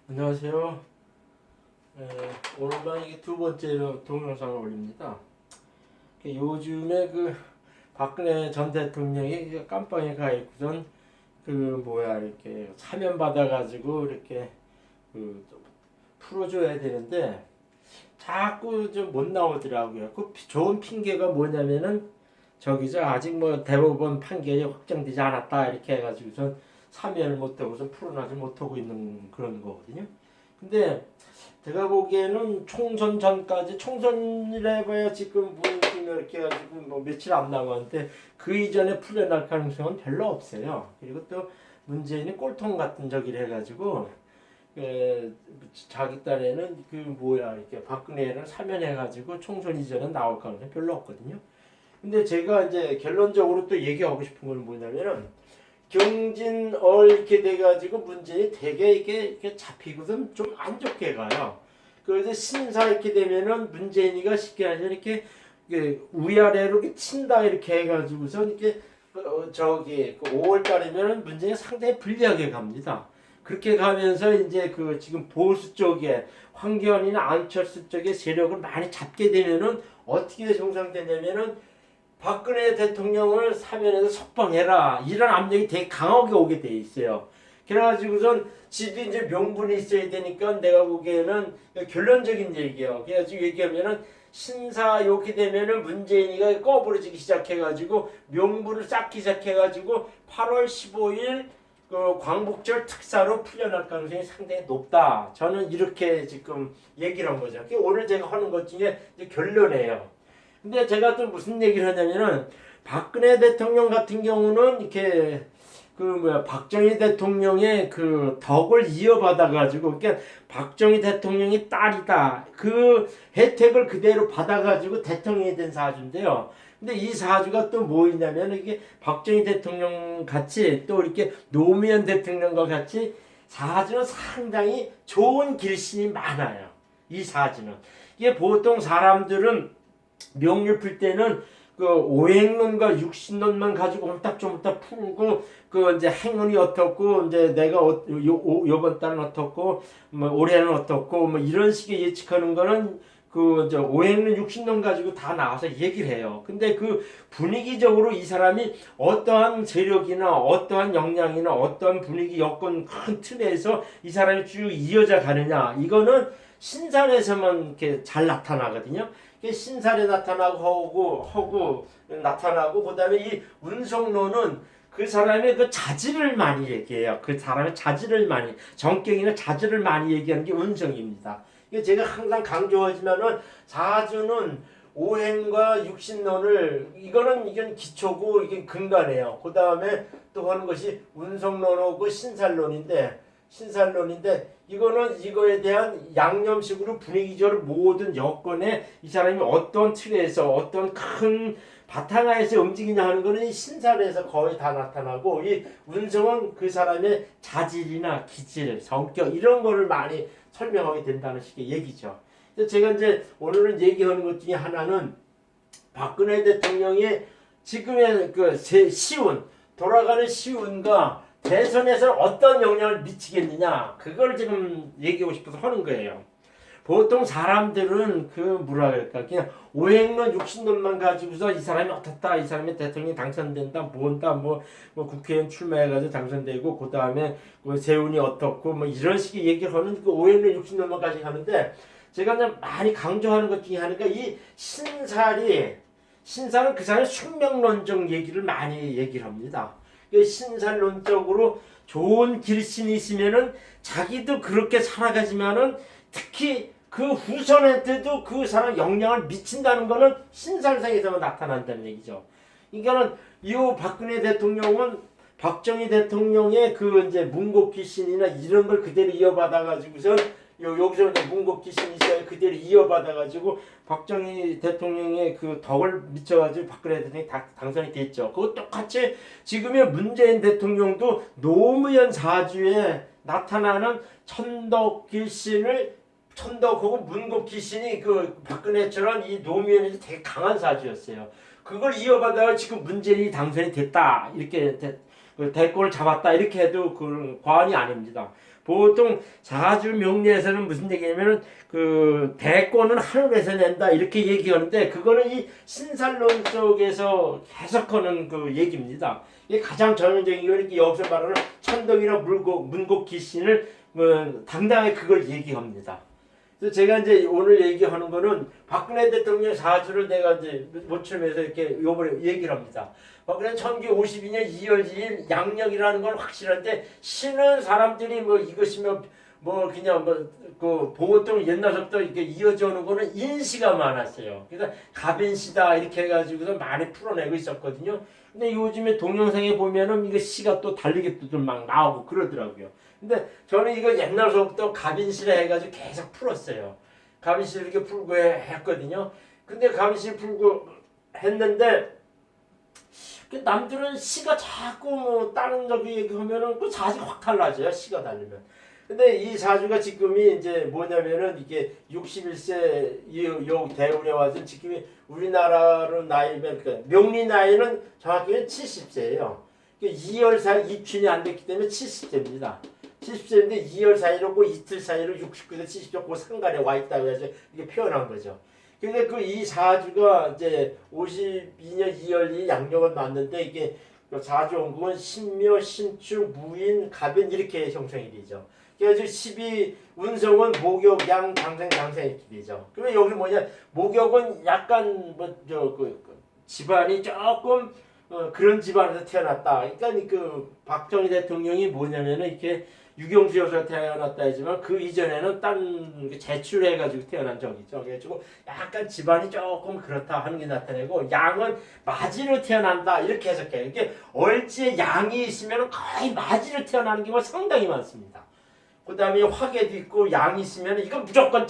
안녕하세요. 오늘만 이게 두 번째 동영상을 올립니다. 요즘에 그 박근혜 전 대통령이 깜빵에 가 있고선 이렇게 사면 받아가지고 이렇게 좀 풀어줘야 되는데 자꾸 좀 못 나오더라고요. 좋은 핑계가 뭐냐면은 아직 뭐 대법원 판결이 확정되지 않았다 이렇게 해가지고선 사면을 못하고선 풀어나지 못하고 있는 그런 거거든요. 근데 제가 보기에는 총선 전까지 총선을 해봐야 지금 문팀이 이렇게 해가지고 뭐 며칠 안 남았는데 그 이전에 풀려날 가능성은 별로 없어요. 그리고 또 문재인이 꼴통 같은 저기를 해가지고 자기 딴에는 이렇게 박근혜를 사면해가지고 총선 이전에 나올 가능성이 별로 없거든요. 근데 제가 이제 결론적으로 또 얘기하고 싶은 건 뭐냐면은 경진을 이렇게 돼가지고 문제는 되게 이렇게 잡히고선 좀 안 좋게 가요. 그래서 심사 이렇게 되면은 문재인이가 쉽게 하죠. 이렇게 위아래로 이렇게 친다 이렇게 해가지고선 이렇게 5월 달이면은 문재인이 상당히 불리하게 갑니다. 그렇게 가면서 이제 지금 보수 쪽에 황교안이나 안철수 쪽에 세력을 많이 잡게 되면은 어떻게 정상되냐면은 박근혜 대통령을 사면해서 석방해라 이런 압력이 되게 강하게 오게 돼 있어요. 그래가지고선 지도 이제 명분이 있어야 되니까 내가 보기에는 결론적인 얘기예요. 그래가지고 얘기하면은 신사 이렇게 되면은 문재인이가 꺼부러지기 시작해가지고 명분을 쌓기 시작해가지고 8월 15일 광복절 특사로 풀려날 가능성이 상당히 높다. 저는 이렇게 지금 얘기를 한 거죠. 오늘 제가 하는 것 중에 결론이에요. 근데 제가 또 무슨 얘기를 하냐면은 박근혜 대통령 같은 경우는 이렇게 박정희 대통령의 덕을 이어받아 가지고 그러니까 박정희 대통령이 딸이다. 그 혜택을 그대로 받아 가지고 대통령이 된 사주인데요. 근데 이 사주가 또 뭐냐면 이게 박정희 대통령 같이 또 이렇게 노무현 대통령과 같이 사주는 상당히 좋은 길신이 많아요. 이 사주는. 이게 보통 사람들은 명리 풀 때는 오행론과 육신론만 가지고 홀딱조물딱 풀고 이제 행운이 어떻고 이제 내가 요번 달은 어떻고 뭐 올해는 어떻고 뭐 이런 식의 예측하는 거는 이제 오행론 육신론 가지고 다 나와서 얘기를 해요. 근데 분위기적으로 이 사람이 어떠한 세력이나 어떠한 역량이나 어떠한 분위기 여건 큰 틀에서 이 사람이 쭉 이어져 가느냐 이거는 신산에서만 이렇게 잘 나타나거든요. 신살에 하고 나타나고 그다음에 이 운송론은 그 사람의 자질을 많이 얘기해요. 그 사람의 자질을 많이 정격이나 자질을 많이 얘기하는 게 운성입니다. 제가 항상 강조하지만은 사주는 오행과 육신론을 이건 기초고 이게 근간이에요. 그 다음에 또 하는 것이 운송론하고 신살론인데 이거는 이거에 대한 양념식으로 분위기적으로 모든 여건에 이 사람이 어떤 틀에서 어떤 큰 바탕하에서 움직이냐 하는 거는 신살에서 거의 다 나타나고 이 운성은 그 사람의 자질이나 기질, 성격 이런 거를 많이 설명하게 된다는 식의 얘기죠. 제가 이제 오늘은 얘기하는 것 중에 하나는 박근혜 대통령의 지금의 돌아가는 시운과 대선에서 어떤 영향을 미치겠느냐 그걸 지금 얘기하고 싶어서 하는 거예요. 보통 사람들은 그냥 오행론 육신론만 가지고서 이 사람이 어떻다 이 사람이 대통령이 당선된다 뭐 국회의원 출마해가지고 당선되고 그 다음에 세운이 어떻고 뭐 이런 식의 얘기를 하는 오행론 육신론만 가지고 하는데 제가 그냥 많이 강조하는 것 중에 하나가 이 신사는 그 사람의 숙명론적 얘기를 많이 얘기를 합니다. 신살론적으로 좋은 길신이 있으면은 자기도 그렇게 살아가지만은 특히 그 후손한테도 그 사람 영향을 미친다는 거는 신살상에서만 나타난다는 얘기죠. 그러니까는 이 박근혜 대통령은 박정희 대통령의 이제 문곡길신이나 이런 걸 그대로 이어받아 가지고서 여기서 이제 문곡길신이 있어요. 그대로 이어받아 가지고 박정희 대통령의 덕을 미쳐가지고 박근혜 대통령이 당선이 됐죠. 그거 똑같이 지금의 문재인 대통령도 노무현 사주에 나타나는 천덕하고 문곡길신이 박근혜처럼 이 노무현이 되게 강한 사주였어요. 그걸 이어받아가 지금 문재인이 당선이 됐다 이렇게 그 대권을 잡았다 이렇게 해도 그 과언이 아닙니다. 보통 사주 명리에서는 무슨 얘기냐면은 그 대권은 하늘에서 낸다 이렇게 얘기하는데 그거는 이 신살론 쪽에서 해석하는 그 얘기입니다. 이게 가장 전형적인 거 이렇게 여기서 말하는 천덕이나 문곡 기신을 당당하게 그걸 얘기합니다. 그래서 제가 이제 오늘 얘기하는 거는 박근혜 대통령 사주를 내가 이제 모처럼해서 이렇게 요번에 얘기를 합니다. 박근혜 1952년 2월 2일 양력이라는 건 확실한데 신은 사람들이 뭐 이것이면 뭐 그냥 그 보통 옛날부터 이렇게 이어져 오는 거는 인시가 많았어요. 그래서 갑인시다 이렇게 해가지고서 많이 풀어내고 있었거든요. 근데 요즘에 동영상에 보면은 이거 시가 또 다르게 또 막 나오고 그러더라고요. 근데 저는 이거 옛날부터 갑인시라 해가지고 계속 풀었어요. 갑인시 이렇게 풀고 했거든요. 근데 갑인시 풀고 했는데 남들은 시가 자꾸 다른 저기 얘기하면은 그 사주가 확 달라져요. 시가 다르면. 근데 이 사주가 지금이 이제 뭐냐면은 이게 61세 요 대운에 와서 지금 우리나라로 나이면 그러니까 명리 나이는 정확히는 70세예요. 2월 사이 입춘이 안 됐기 때문에 70세입니다. 70세인데 2월 사이로 이틀 사이로 69세 70세 그 상간에 와 있다고 해서 이게 표현한 거죠. 근데 그 이 사주가 이제 52년 2월 2일 양력은 맞는데 이게 사주 원국은 신묘, 신축, 무인, 갑인 이렇게 형성이 되죠. 그래서 12 운성은 목욕, 양, 장생, 장생 이렇게 되죠. 그러면 여기 뭐냐 목욕은 약간 집안이 조금 그런 집안에서 태어났다. 그러니까 그 박정희 대통령이 뭐냐면은 이렇게 유경수여서 태어났다 하지만 그 이전에는 딴 제출해가지고 태어난 적이죠. 그래가지고 약간 집안이 조금 그렇다 하는 게 나타내고 양은 마지로 태어난다 이렇게 해석해요. 이게 얼지에 양이 있으면 거의 마지로 태어나는 경우가 상당히 많습니다. 그 다음에 화계도 있고 양이 있으면 이건 무조건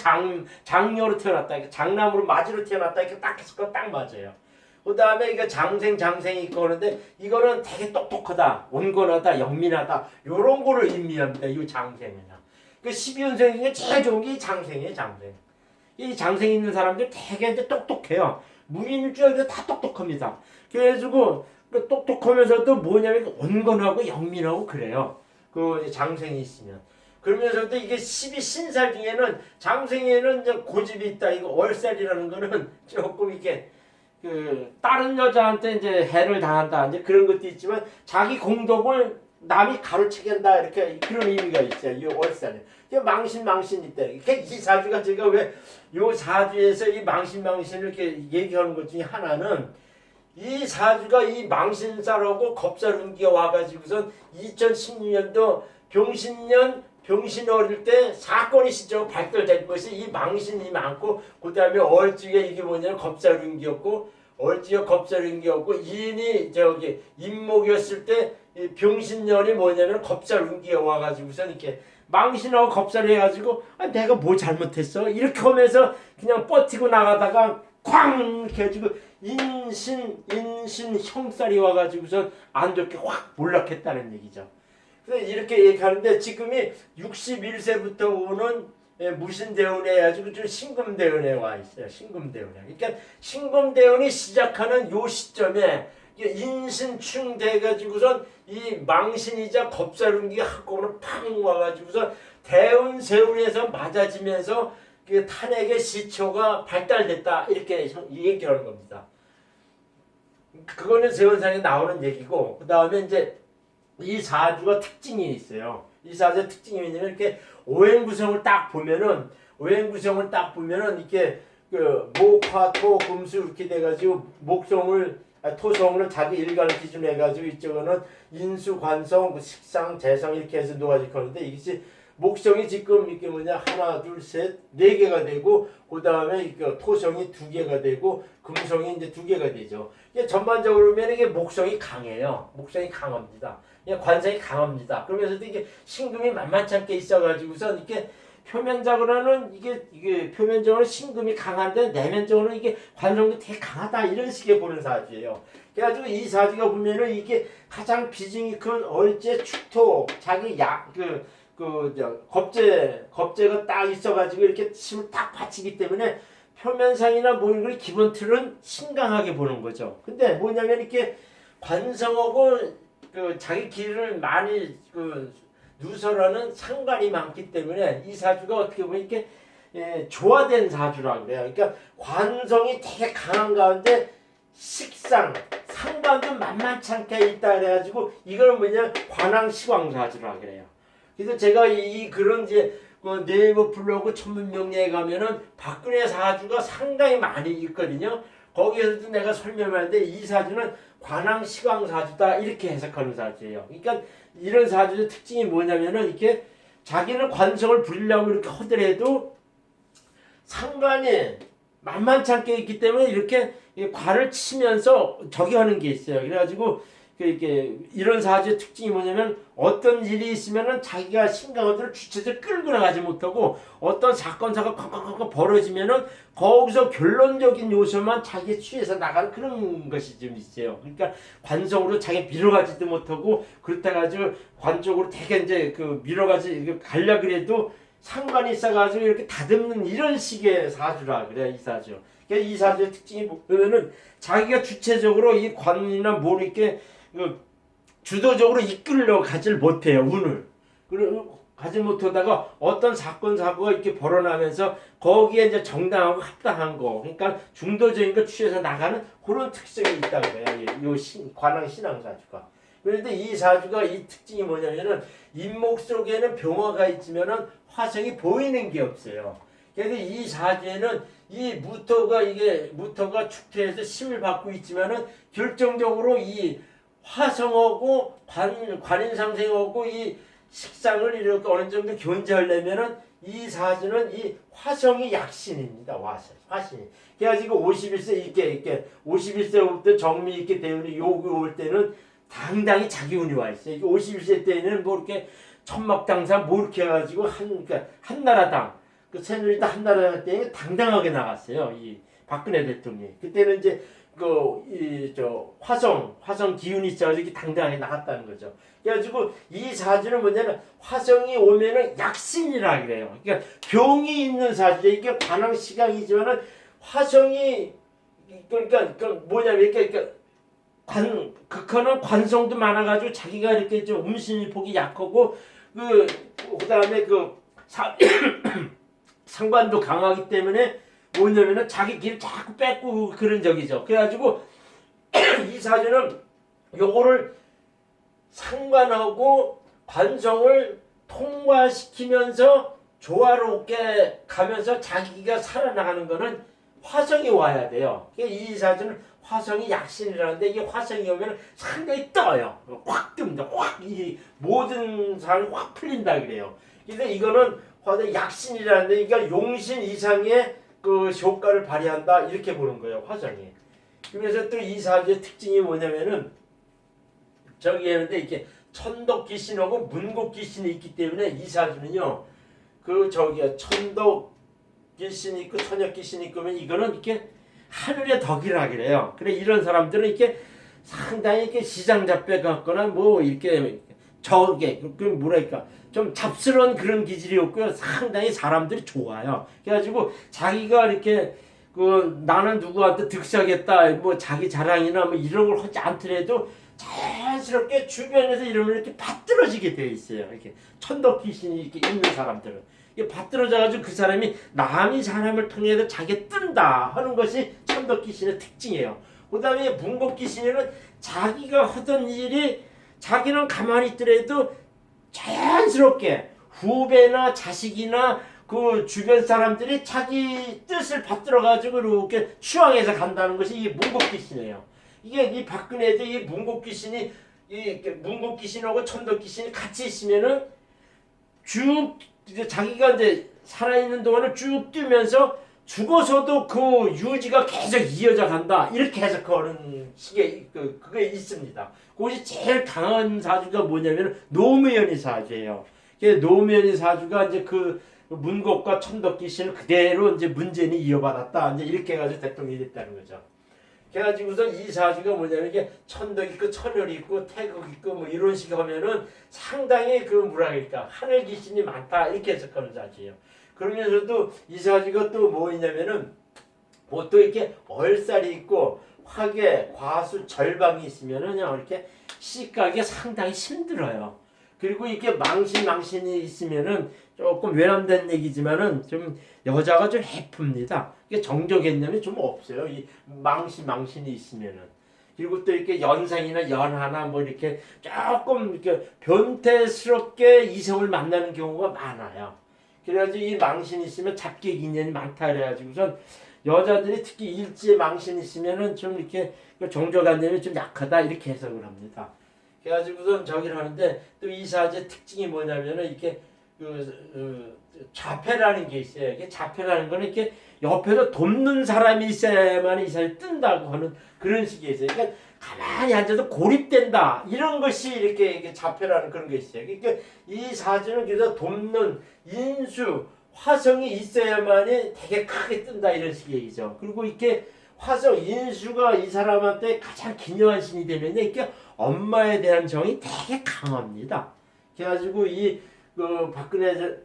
장녀로 태어났다. 장남으로 마지로 태어났다. 이렇게 딱 해서 딱 맞아요. 그 다음에 이거 장생이 있고 그러는데 이거는 되게 똑똑하다, 온건하다, 영민하다 요런 거를 의미합니다. 이 장생은요. 그 12운생 중에 제일 좋은 게 장생이에요. 장생. 이 장생 있는 사람들 되게 이제 똑똑해요. 무인일 줄 알고 다 똑똑합니다. 그래가지고 똑똑하면서도 뭐냐면 온건하고 영민하고 그래요. 그 장생이 있으면. 그러면서도 이게 12신살 중에는 장생에는 이제 고집이 있다. 이거 월살이라는 거는 조금 이렇게 다른 여자한테 이제 해를 당한다 이제 그런 것도 있지만 자기 공덕을 남이 가로채게 한다 이렇게 그런 의미가 있어요. 이 월살에 망신 있다. 이 사주가 제가 왜 이 사주에서 이 망신을 이렇게 얘기하는 것 중에 하나는 이 사주가 이 망신살하고 겁살운기가 와가지고선 2016년도 병신 어릴 때 사건이 시죠 발달된 것이 이 망신이 많고 그 다음에 얼지에 이게 뭐냐면 겁살운기였고 얼지에 겁살운기였고 이인이 저기 임목이었을 때 병신년이 뭐냐면 겁살운기가 와가지고서 이렇게 망신하고 겁살을 해가지고 내가 뭐 잘못했어 이렇게 하면서 그냥 버티고 나가다가 쾅 이렇게 해가지고 인신 형살이 와가지고서 안 좋게 확 몰락했다는 얘기죠. 그래서 이렇게 얘기하는데 지금이 61세부터 오는 무신대운에 해가지고 좀 신금대운에 와 있어요. 신금대운에. 그러니까 신금대운이 시작하는 요 시점에 인신충 돼가지고선 이 망신이자 겁살운기가 한꺼번에 팡 와가지고서 대운세운에서 맞아지면서 그 탄핵의 시초가 발달됐다 이렇게 얘기하는 겁니다. 그거는 세운상에 나오는 얘기고 그 다음에 이제 이 사주가 특징이 있어요. 이 사주의 특징이 뭐냐면 이렇게 오행구성을 딱 보면은 이렇게 그 목화 토 금수 이렇게 돼가지고 토성을 자기 일간을 기준으로 해가지고 이쪽은 인수 관성 식상 재성 이렇게 해서 놓아지고 하는데 이것이 목성이 지금 이렇게 하나 둘 셋 네 개가 되고 그 다음에 토성이 두 개가 되고 금성이 이제 두 개가 되죠. 이게 전반적으로 보면 이게 목성이 강해요. 목성이 강합니다. 관성이 강합니다. 그러면서도 이게 신금이 만만치 않게 있어가지고서 이렇게 표면적으로는 이게 표면적으로 신금이 강한데 내면적으로는 이게 관성도 되게 강하다 이런 식의 보는 사주예요. 그래가지고 이 사주가 보면은 이게 가장 비중이 큰 얼제 축토 자기 겁재가 딱 있어가지고 이렇게 힘을 딱 받치기 때문에 표면상이나 뭐 이런 기본 틀은 신강하게 보는 거죠. 근데 뭐냐면 이렇게 관성하고 그 자기 길을 많이 그 누설하는 상관이 많기 때문에 이 사주가 어떻게 보면 이렇게 조화된 사주라고 그래요. 그러니까 관성이 되게 강한 가운데 식상, 상관도 만만치 않게 있다 그래가지고 이거는 뭐냐 관왕시광사주라 그래요. 그래서 제가 이 그런 이제 그 네이버 블로그 천문명리에 가면은 박근혜 사주가 상당히 많이 있거든요. 거기에서도 내가 설명하는데 이 사주는 관왕시광사주다 이렇게 해석하는 사주예요. 그러니까 이런 사주의 특징이 뭐냐면은 이렇게 자기는 관성을 부리려고 이렇게 하더라도 상관이 만만치 않게 있기 때문에 이렇게 관을 치면서 저기 하는 게 있어요. 그래가지고 이렇게 이런 사주의 특징이 뭐냐면 어떤 일이 있으면은 자기가 신강원들을 주체적으로 끌고 나가지 못하고 어떤 사건사가 콱콱콱 벌어지면은 거기서 결론적인 요소만 자기에 취해서 나가는 그런 것이 좀 있어요. 그러니까 관성으로 자기 밀어가지도 못하고 그렇다 가지고 관적으로 되게 이제 그 밀어가지 가려 그래도 상관이 있어가지고 이렇게 다듬는 이런 식의 사주라 그래요. 이 사주. 그러니까 이 사주의 특징이 보면은 자기가 주체적으로 이 관이나 뭘 이렇게 주도적으로 이끌려 가지를 못해요. 운을. 그리고 가지 못하다가 어떤 사건 사고가 이렇게 벌어나면서 거기에 이제 정당하고 합당한 거, 그러니까 중도적인 거 취해서 나가는 그런 특성이 있다고 해요. 이 관왕 신앙사주가. 그런데 이 사주가 이 특징이 뭐냐면은 인목 속에는 병화가 있지만은 화성이 보이는 게 없어요. 그래서 이 사주에는 이 무토가 축토해서 힘을 받고 있지만은 결정적으로 이 화성하고 관인상생하고 이 식상을 이렇게 어느 정도 견제하려면은 이 사주는 이 화성이 약신입니다. 화신이. 그래가지고 51세 이렇게 51세부터 정미 있게 되면 요기 올 때는 당당히 자기 운이 와 있어요. 51세 때는 뭐 이렇게 천막당사 뭐 이렇게 해가지고 그러니까 한나라당 그 새누리당 한나라당 때 당당하게 나갔어요. 이 박근혜 대통령이. 그때는 이제 화성 기운이 있어가지고 이렇게 당당하게 나갔다는 거죠. 그래가지고 이 사주는 뭐냐면 화성이 오면은 약신이라 그래요. 그러니까 병이 있는 사주죠. 이게 관왕시강이지만은 화성이 그러니까 뭐냐면 그러니까 극한은 관성도 많아가지고 자기가 이렇게 좀 음신일폭이 약하고 그다음에 상관도 강하기 때문에 뭐냐면은 자기 길 자꾸 뺏고 그런 적이죠. 그래가지고 이 사주는 요거를 상관하고 관성을 통과시키면서 조화롭게 가면서 자기가 살아나가는 거는 화성이 와야 돼요. 이 사주는 화성이 약신이라는데 이게 화성이 오면 상당히 떠요. 확 뜹니다. 이 모든 사람이 확 풀린다 그래요. 그래서 이거는 화성 약신이라는데 그러니까 용신 이상의 그 효과를 발휘한다 이렇게 보는 거예요. 화성이. 그래서 또 이 사주의 특징이 뭐냐면은 저기 하는데 이렇게 천덕 귀신하고 문곡 귀신이 있기 때문에 이 사주는요. 천덕 귀신이 있고 천역 귀신이 있고 면 이거는 이렇게 하늘의 덕이라 그래요. 그래 이런 사람들은 이렇게 상당히 이렇게 시장 잡배 같거나 뭐 이렇게 저게 뭐랄까 좀 잡스러운 그런 기질이 없고요. 상당히 사람들이 좋아요. 그래가지고 자기가 이렇게 나는 누구한테 득세하겠다 뭐 자기 자랑이나 뭐 이런 걸 하지 않더라도 자연스럽게 주변에서 이러면 이렇게 받들어지게 되어 있어요. 이렇게 천덕 귀신이 이렇게 있는 사람들은 이게 받들어져가지고 그 사람이 남이 사람을 통해서 자기 뜬다 하는 것이 천덕 귀신의 특징이에요. 그다음에 문곡 귀신은 자기가 하던 일이 자기는 가만히 있더라도 자연스럽게 후배나 자식이나 그 주변 사람들이 자기 뜻을 받들어가지고 이렇게 추앙해서 간다는 것이 이 문곡 귀신이에요. 이게 이 박근혜도 이 문곡 귀신이 문곡 귀신하고 천덕 귀신이 같이 있으면은 쭉 이제 자기가 이제 살아있는 동안을 쭉 뛰면서 죽어서도 그 유지가 계속 이어져 간다 이렇게 해석하는 식의 그게 있습니다. 그것이 제일 강한 사주가 뭐냐면 노무현이 사주예요. 노무현이 사주가 이제 그 문곡과 천덕 귀신을 그대로 이제 문재인이 이어받았다 이제 이렇게 해가지고 대통령이 됐다는 거죠. 그래가지고서 이 사주가 뭐냐면 이게 천덕 있고 천열이 있고 태극 있고 뭐 이런 식으로 하면은 상당히 뭐랄까 하늘 귀신이 많다 이렇게 해석하는 사주예요. 그러면서도 이 사주가 또 뭐냐면은 보통 이렇게 얼살이 있고 화계, 과수, 절방이 있으면은 이렇게 시가기 상당히 힘들어요. 그리고 이게 망신이 있으면은 조금 외람된 얘기지만은 좀 여자가 좀 해프입니다. 이게 정조 개념이 좀 없어요. 이 망신이 있으면은. 그리고 또 이렇게 연생이나 연하나 뭐 이렇게 조금 이렇게 변태스럽게 이성을 만나는 경우가 많아요. 그래가지고 이 망신이 있으면 잡객 인연이 많다 그래가지고선 여자들이 특히 일지에 망신이 있으면은 좀 이렇게 정조관념이 좀 약하다 이렇게 해석을 합니다. 그래가지고선 저기를 하는데 또 이 사주의 특징이 뭐냐면은 이렇게 자폐라는 게 있어요. 이게 자폐라는 거는 이렇게 옆에서 돕는 사람이 있어야만 이 사람이 뜬다고 하는 그런 식이 있어요. 그러니까 가만히 앉아서 고립된다 이런 것이 이렇게 자폐라는 그런 게 있어요. 그러니까 이 사주는 그래서 돕는 인수 화성이 있어야만이 되게 크게 뜬다 이런 식의 얘기죠. 그리고 이렇게 화성 인수가 이 사람한테 가장 기묘한 신이 되면 이렇게 엄마에 대한 정이 되게 강합니다. 그래가지고 그 박근혜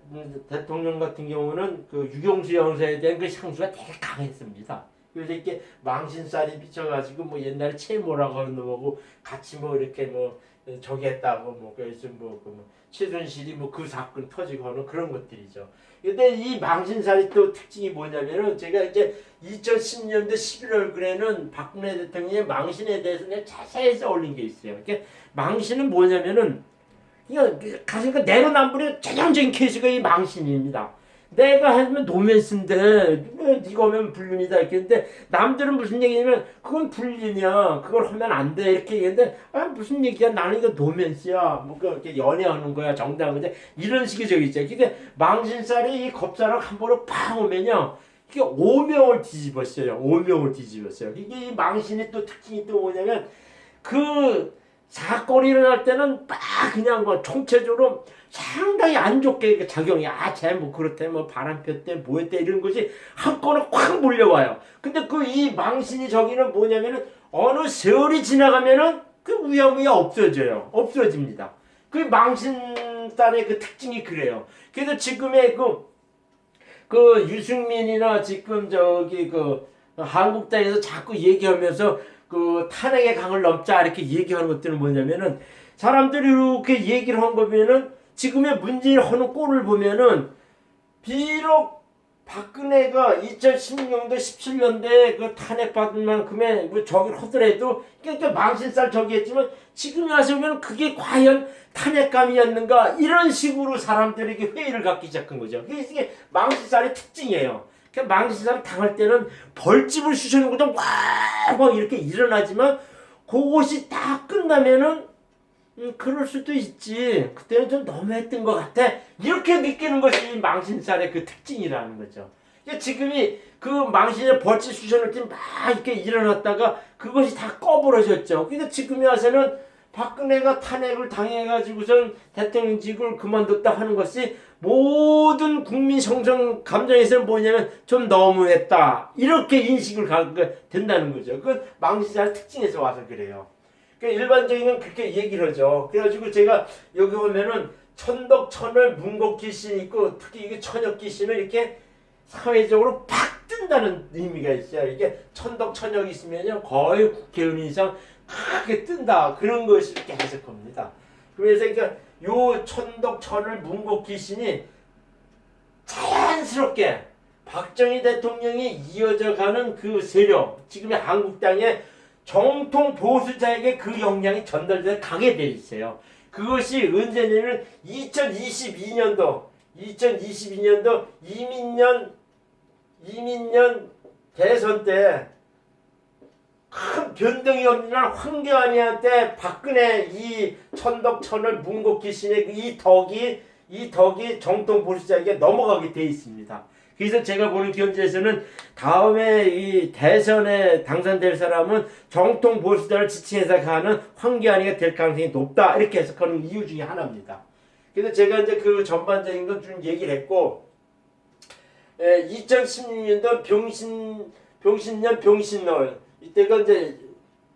대통령 같은 경우는 그 유경수 여사에 대한 그 향수가 되게 강했습니다. 그래서 이렇게 망신살이 비쳐가지고 뭐 옛날에 채모라고 하는 놈하고 같이 뭐 이렇게 뭐 저기 했다고 뭐 그래서 뭐 최순실이 뭐 그 사건 터지고 하는 그런 것들이죠. 근데 이 망신살이 또 특징이 뭐냐면은 제가 이제 2010년도 11월 글에는 박근혜 대통령의 망신에 대해서 자세히 써올린 게 있어요. 그러니까 망신은 뭐냐면은 그러니까 내로남불의 전형적인 케이스가 이 망신입니다. 내가 하면 노맨스인데 왜 네가 하면 불륜이다 이렇게 했는데 남들은 무슨 얘기냐면 그건 불륜이야 그걸 하면 안 돼 이렇게 얘기했는데 무슨 얘기야 나는 이거 노맨스야 뭐 이렇게 연애하는 거야 정당한 거지 이런 식의 저기 있죠. 근데 망신살이 이 겁사랑 한 번에 팍 오면요 이게 오명을 뒤집었어요. 오명을 뒤집었어요. 이게 이 망신의 또 특징이 또 뭐냐면 그 사건이 일어날 때는 막 그냥 뭐 총체적으로 상당히 안 좋게 작용이 쟤 뭐 그렇대 뭐 바람 폈대 뭐 했대 이런 것이 한꺼번에 확 몰려와요. 근데 그 이 망신이 저기는 뭐냐면은 어느 세월이 지나가면은 그 위험이 없어져요. 없어집니다. 그 망신딸의 그 특징이 그래요. 그래서 지금의 그 유승민이나 지금 저기 그 한국당에서 자꾸 얘기하면서 그 탄핵의 강을 넘자 이렇게 얘기하는 것들은 뭐냐면은 사람들이 이렇게 얘기를 한 거면은 지금의 문재인 하는 꼴을 보면은 비록 박근혜가 2016년도 17년도에 그 탄핵받은 만큼의 뭐 저기 하더라도 그러니까 망신살 저기 했지만 지금 와서 보면 그게 과연 탄핵감이었는가 이런 식으로 사람들에게 회의를 갖기 시작한 거죠. 이게 망신살의 특징이에요. 망신살을 당할 때는 벌집을 쑤시는 것도 막 이렇게 일어나지만 그것이 다 끝나면은 그럴 수도 있지. 그때는 좀 너무했던 것 같아. 이렇게 느끼는 것이 망신살의 그 특징이라는 거죠. 지금이 그 망신의 벌집 쑤셔놓을 때 막 이렇게 일어났다가 그것이 다 꺼부러졌죠. 근데 지금에 와서는 박근혜가 탄핵을 당해가지고선 대통령직을 그만뒀다 하는 것이 모든 국민 성정 감정에서는 뭐냐면 좀 너무했다 이렇게 인식을 갖게 된다는 거죠. 그 망신살 특징에서 와서 그래요. 그러니까 일반적인 건 그렇게 얘기를 하죠. 그래가지고 제가 여기 보면은 천덕, 천을, 문곡귀신 있고 특히 이게 천역귀신은 이렇게 사회적으로 팍 뜬다는 의미가 있어요. 이게 천덕, 천역이 있으면요 거의 국회의원 이상 크게 뜬다 그런 것을 이렇게 해석합니다. 그래서 그러니까 요 천덕, 천을, 문곡귀신이 자연스럽게 박정희 대통령이 이어져가는 그 세력 지금의 한국당의 정통 보수자에게 그 영향이 전달돼 가게 돼 있어요. 그것이 언제냐면 2022년도 이민년 대선 때 큰 변동이 없는 황교안이한테 박근혜 이 천덕천을 문곡귀신의 이 덕이 정통 보수자에게 넘어가게 돼 있습니다. 그래서 제가 보는 견지에서는 다음에 이 대선에 당선될 사람은 정통 보수자를 지칭해서 가는 황교안이가 될 가능성이 높다 이렇게 해석하는 이유 중에 하나입니다. 그래서 제가 이제 그 전반적인 건 좀 얘기를 했고 2016년도 병신년 병신월 이때가 이제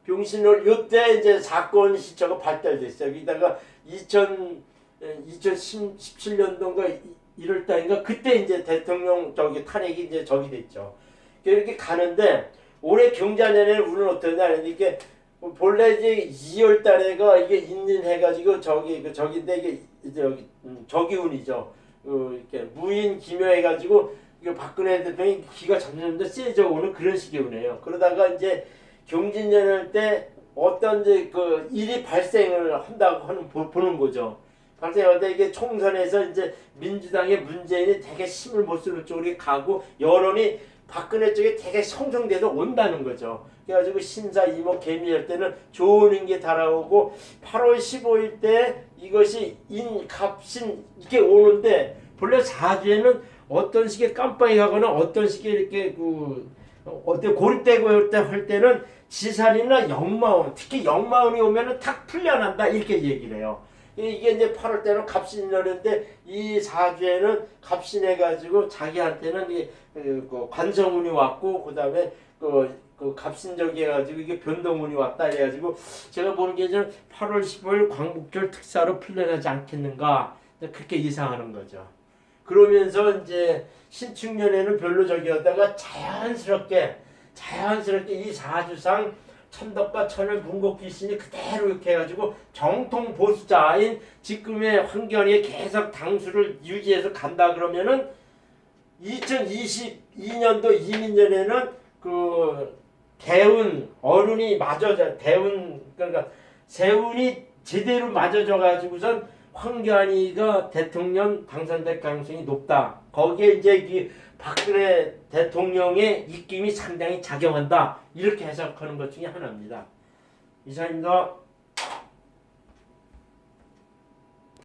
병신월 요때 이제 사건 시초가 발달됐어요. 여기다가 2017년도인가 1월달인가 그때 이제 대통령 저기 탄핵이 이제 저기 됐죠. 이렇게 가는데 올해 경자년에 운은 어떠냐? 이게 본래 이제 2월 달에가 이게 인진 해가지고 저기인데 이게 이제 여기 저기운이죠. 이렇게 무인 기묘해가지고 이거 박근혜 대통령이 기가 점점 더 세져 오는 그런 식의 운이에요. 그러다가 이제 경진년일 때 어떤 이제 그 일이 발생을 한다고 보는 거죠. 발생할 때 이게 총선에서 이제 민주당의 문재인이 되게 힘을 못 쓰는 쪽으로 가고 여론이 박근혜 쪽에 되게 형성돼서 온다는 거죠. 그래가지고 신사 이목 개미할 때는 좋은 게 달아오고 8월 15일 때 이것이 인갑신 이렇게 오는데 본래 사주에는 어떤 식의 깜빡이 가거나 어떤 식의 이렇게 어때 고립되고 할 때는 지살이나 역마운 특히 역마운이 오면은 탁 풀려난다 이렇게 얘기를 해요. 이게 이제 8월 때는 갑신년인데 이 사주에는 갑신해가지고 자기한테는 그 관성운이 왔고 그다음에 그 갑신적이 해가지고 이게 변동운이 왔다 해가지고 제가 보는 게 이제 8월 15일 광복절 특사로 풀려나지 않겠는가 그렇게 예상하는 거죠. 그러면서 이제 신축년에는 별로 저기였다가 자연스럽게 이 사주상 천덕과 천을 문곡귀신이 그대로 이렇게 해가지고 정통 보수자인 지금의 황교안이 계속 당수를 유지해서 간다 그러면은 2022년도 이민년에는 그 대운 어른이 맞아져 대운 그러니까 세운이 제대로 맞아져 가지고선 황교안이가 대통령 당선될 가능성이 높다. 거기에 이제 이 박근혜 대통령의 입김이 상당히 작용한다. 이렇게 해석하는 것 중에 하나입니다. 이상입니다.